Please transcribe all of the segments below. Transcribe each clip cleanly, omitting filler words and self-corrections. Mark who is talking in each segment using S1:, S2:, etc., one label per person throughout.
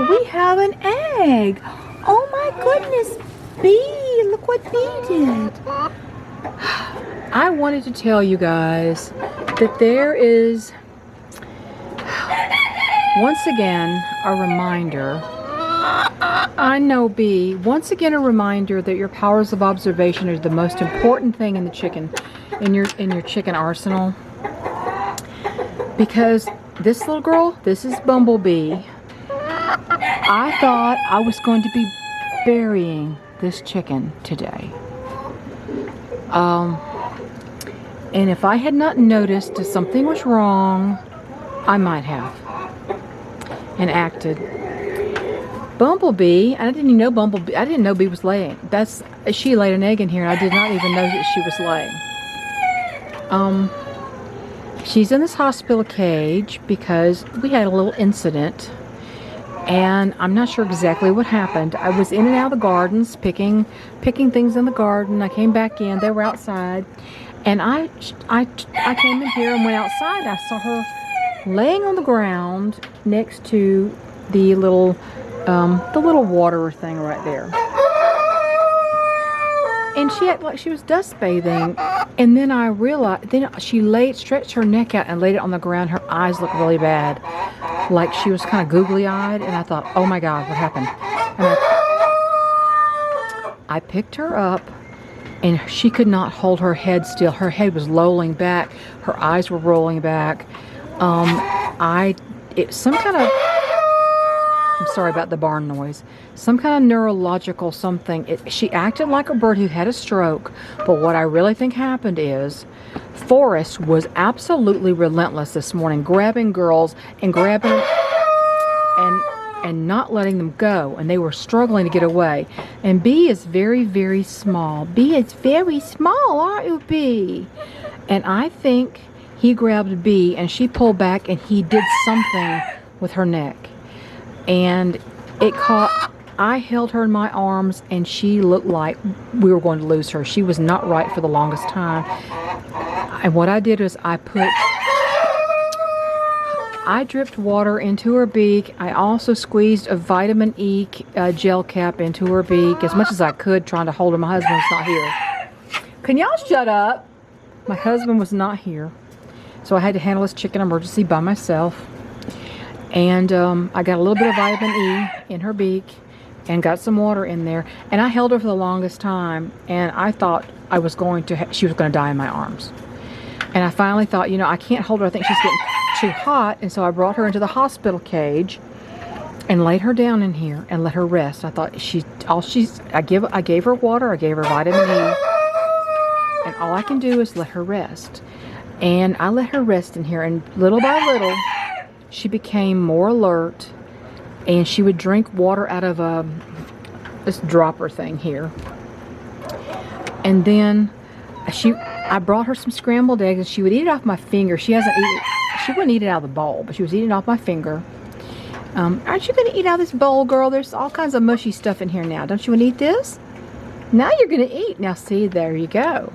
S1: we have an egg. Oh my goodness, Bee, look what Bee did. I wanted to tell you guys that there is, once again, a reminder. I know, Bee, once again a reminder that your powers of observation are the most important thing in the chicken, in your chicken arsenal. Because this little girl, this is Bumblebee. I thought I was going to be burying this chicken today. And if I had not noticed that something was wrong, I might have and acted. Bumblebee, I didn't even know Bumblebee. I didn't know Bee was laying. She laid an egg in here, and I did not even know that she was laying. She's in this hospital cage because we had a little incident, and I'm not sure exactly what happened. I was in and out of the gardens, picking things in the garden. I came back in. They were outside, and I came in here and went outside. I saw her laying on the ground next to the little water thing right there. And she acted like she was dust bathing. And then I realized, then she stretched her neck out and laid it on the ground. Her eyes looked really bad. Like she was kind of googly eyed. And I thought, oh my God, what happened? And I picked her up, and she could not hold her head still. Her head was lolling back. Her eyes were rolling back. Some kind of, I'm sorry about the barn noise. Some kind of neurological something. She acted like a bird who had a stroke. But what I really think happened is Forrest was absolutely relentless this morning, grabbing girls and grabbing them and not letting them go. And they were struggling to get away. And Bee is very, very small. Bee is very small, aren't you, Bee? And I think he grabbed Bee and she pulled back and he did something with her neck. And I held her in my arms, and she looked like we were going to lose her. She was not right for the longest time. And what I did was I dripped water into her beak. I also squeezed a vitamin E gel cap into her beak as much as I could, trying to hold her. My husband's not here. Can y'all shut up? My husband was not here. So I had to handle this chicken emergency by myself. And I got a little bit of vitamin E in her beak and got some water in there. And I held her for the longest time. And I thought she was going to die in my arms. And I finally thought, I can't hold her. I think she's getting too hot. And so I brought her into the hospital cage and laid her down in here and let her rest. I thought I gave her water. I gave her vitamin E. And all I can do is let her rest. And I let her rest in here. And little by little, she became more alert, and she would drink water out of this dropper thing here. And then I brought her some scrambled eggs, and she would eat it off my finger. She wouldn't eat it out of the bowl, but she was eating it off my finger. Aren't you going to eat out of this bowl, girl? There's all kinds of mushy stuff in here now. Don't you want to eat this? Now you're going to eat. Now see, there you go.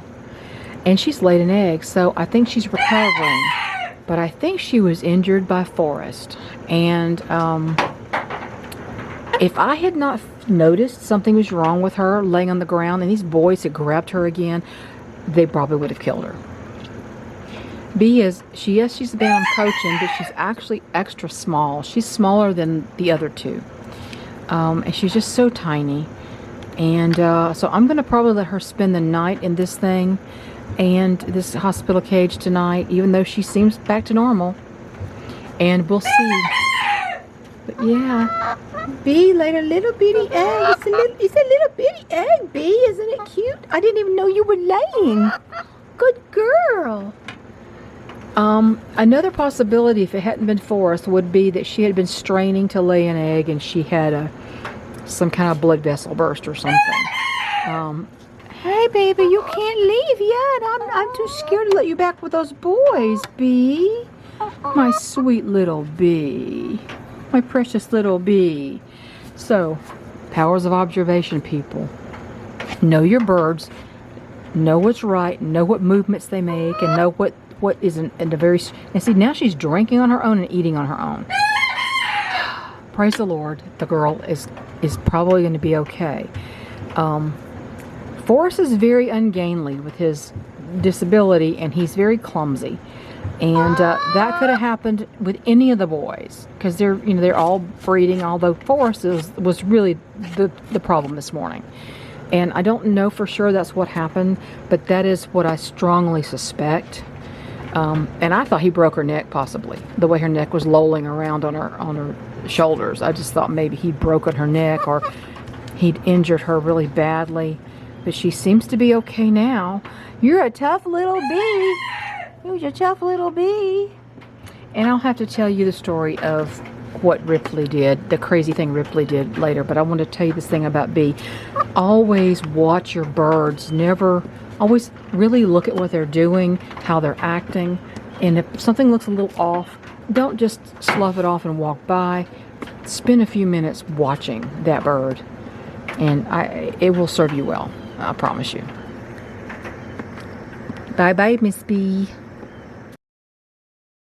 S1: And she's laid an egg, so I think she's recovering. But I think she was injured by Forrest. And if I had not noticed something was wrong with her laying on the ground, and these boys had grabbed her again, they probably would have killed her. Bee she's the band I'm coaching, but she's actually extra small. She's smaller than the other two. And she's just so tiny. And so I'm going to probably let her spend the night in this thing and this hospital cage tonight, even though she seems back to normal. And we'll see. But yeah, Bee laid a little bitty egg. It's a little bitty egg, Bee. Isn't it cute? I didn't even know you were laying. Good girl. Another possibility, if it hadn't been Forrest, would be that she had been straining to lay an egg and she had some kind of blood vessel burst or something. Hey, baby, you can't leave yet. I'm too scared to let you back with those boys, Bee. My sweet little Bee. My precious little Bee. So, powers of observation, people. Know your birds. Know what's right. Know what movements they make. And know what isn't. And see, now she's drinking on her own and eating on her own. praise the Lord, the girl is probably going to be okay. Forrest is very ungainly with his disability, and he's very clumsy. And that could have happened with any of the boys, because they're all breeding. Although Forrest was really the problem this morning, and I don't know for sure that's what happened, but that is what I strongly suspect. And I thought he broke her neck, possibly the way her neck was lolling around on her shoulders. I just thought maybe he'd broken her neck or he'd injured her really badly. But she seems to be okay now. You're a tough little bee. Who's a tough little bee? And I'll have to tell you the story of what Ripley did, the crazy thing Ripley did later. But I want to tell you this thing about Bee. Always watch your birds. Always really look at what they're doing, how they're acting. And if something looks a little off, don't just slough it off and walk by. Spend a few minutes watching that bird. And it will serve you well. I promise you. Bye-bye, Miss Bee.